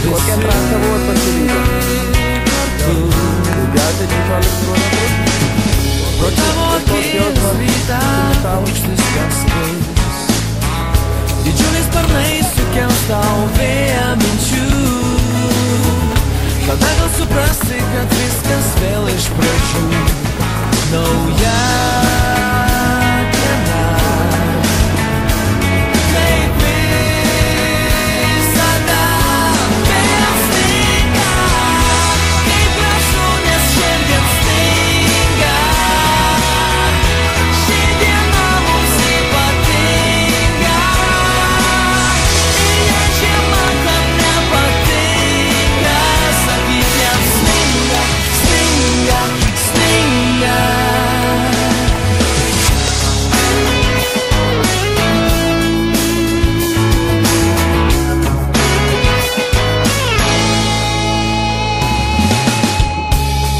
Kokią trasą buvot pasirinkę? Daugiausiai 16 km. Pro tavo akis rytą aukštis kaskais, didžiuliais sparnais sukels tau vėją minčių. Tada gal suprasi, kad viskas vėl iš pradžių. Nauja diena, kaip visada, vėl sninga, kaip gražu, nes šiandien sninga. Ši diena mums ypatinga, ir jei žiema kam nepatinka, sakyk jam sninga, sninga, sninga.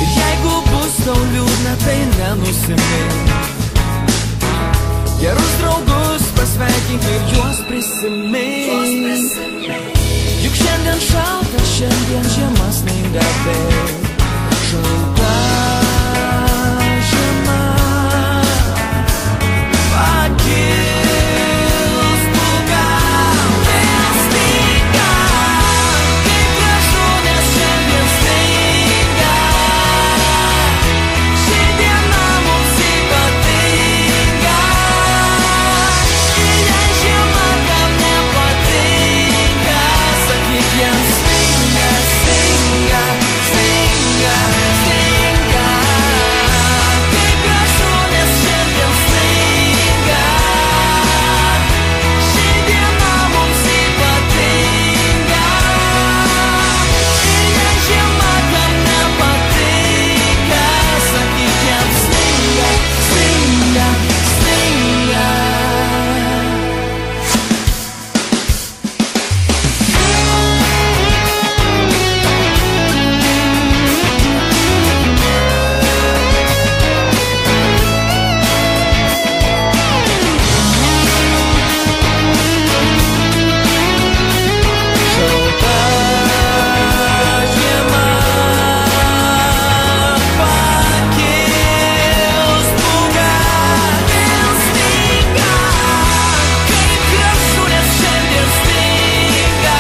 Ir jeigu bus tau liūdna, tai nenusimink. Gerus draugus pasveikink ir juos prisimink. Juk šiandien šalta, šiandien žiema sninga, bet šalta žiema pakils pūga, vėl sninga, kaip gražu, nes šiandien sninga. Ši diena mums ypatinga, ir jei žiema kam nepatinka, sakyk jam sninga, sninga, sninga, sninga. Kaip gražu, nes šiandien sninga. Ši diena mums ypatinga, ir jei žiema kam nepatinka, sakyk jam sninga, sninga, sninga. Šalta žiema pakils pūga, vėl sninga, kaip gražu, nes šiandien sninga.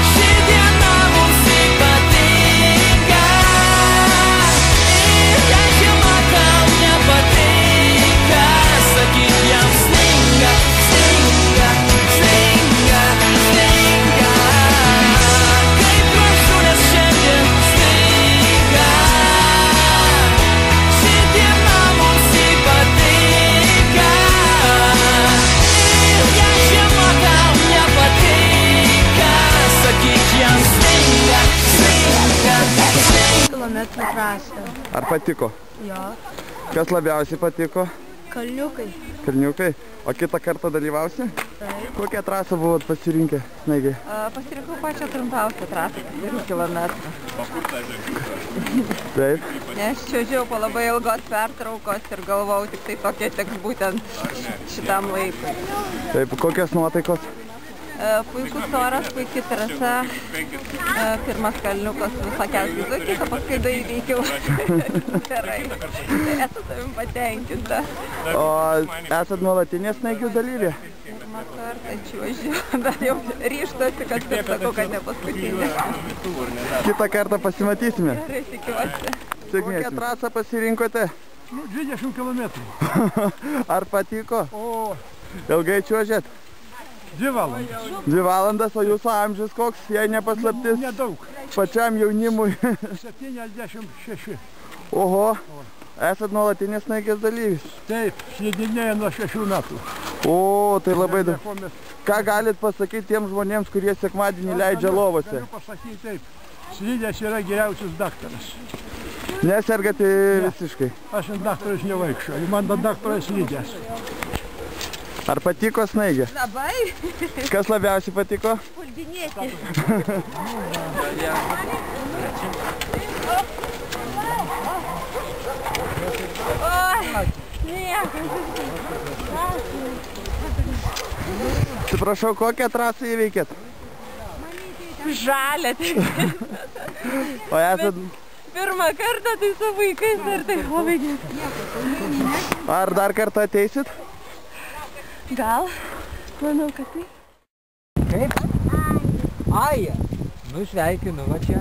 Ši diena mums ypatinga, ir jei žiema kam nepatinka, sakyk jam sninga, sninga, sninga, sninga. Kaip gražu, nes šiandien sninga. Ši diena mums ypatinga, ir jei žiema kam nepatinka, sakyk jam sninga, sninga, sninga. Kilometrų trasą. Ar patiko? Jo. Kas labiausiai patiko? Kalniukai. Kalniukai. O kitą kartą dalyvausi? Taip. Kokią trasą buvot pasirinkę, Snaigiai? Pasirinkau pačią trumpiausią trasą, 4 kilometrų. Taip. Nes čiuožiau po labai ilgos pertraukos ir galvojau, tik tai tokia teks būtent šitam laikui. Taip, kokios nuotaikos? Puikus oras, puikiai trasa. Pirmas kalniukas visokiausiai zuikis, o paskui įveikiau. Gerai. Esu tavim patenkinta. O esat nuolatinė Snaigių dalyvė? Pirmą kartą čiuožiu, bet jau ryžtuosi, kad ir sakau, kad ne paskutinė. Kitą kartą pasimatysime. Gerai, tikiuosi. Kokią trasą pasirinkote? 20 km. Ar patiko? O, Ilgai čiuožėt? 2 valandas. 2 valandas, o jūsų amžius koks, jei nepaslaptis? Nedaug. Pačiam jaunimui. 76. Oho. Esat nuolatinis snaigės dalyvis. Taip, slidinėja nuo 6 metų. O, tai labai daug. Dėkomės. Ką galit pasakyti tiems žmonėms, kurie sekmadienį leidžia lovose? Galiu pasakyti taip. Slidės yra geriausias daktaras. Nesergate visiškai. Aš ant daktaras nevaikščioju. Man daktaras slidės. Ar patiko snaigė? Labai. Kas labiausiai patiko? Puldinėti. Atsiprašau, kokią trasą įveikėt? Žalia. O esat... Pirmą kartą tai su vaikais ir tai labai gerai. Ar dar kartą ateisit? Gal? Manau, kad tai. Kaip? Aja. Nu, sveikinu, va čia.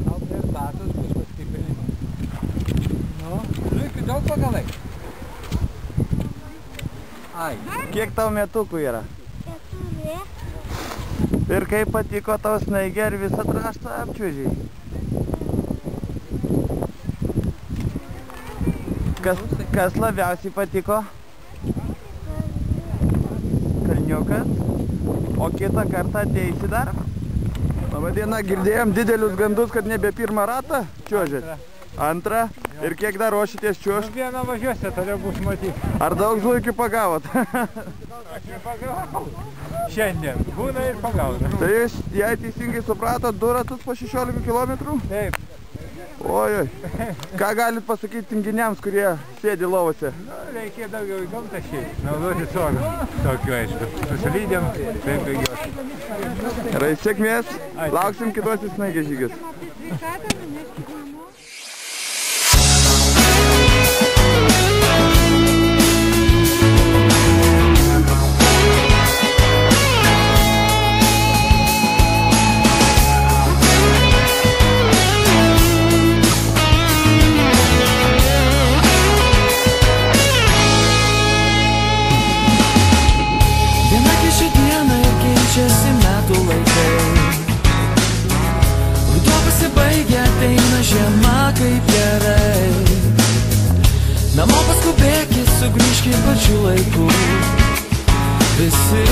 Tau pristatus bus pastiprinimas. Nu, iki daug pagalai. Ai. Kiek tau metukų yra? 4. Ir kaip patiko tau snaigė ir visą traštą apčiuožiai? Kas labiausiai patiko? Kalniukas. O kitą kartą ateisi dar? Labadiena, girdėjom didelius gandus, kad nebe pirmą ratą čiuožėt. Antrą. Ir kiek dar ruošitės čiuožti? Vieną važiuosite, tada bus matyti. Ar daug zuikių pagavot? Aš nepagavau. Šiandien. Būna ir pagauna. Tai jūs, jei teisingai supratot, 2 ratus po 16 km? Taip. Ojoj. Ką galit pasakyti tinginiams, kurie sėdi lovose? Reikia daugiau į gamtą šiaip. Naudoti sorą. Tokiu aišku. Susilydėm, taip bėgios. Gerai, sėkmės. Lauksim kituose snaigės žygius. Keičiasi metų laikai. Ruduo pasibaigia, ateina žiema kaip gerai. Namo paskubėkit, sugrįžkit pačiu laiku. Visi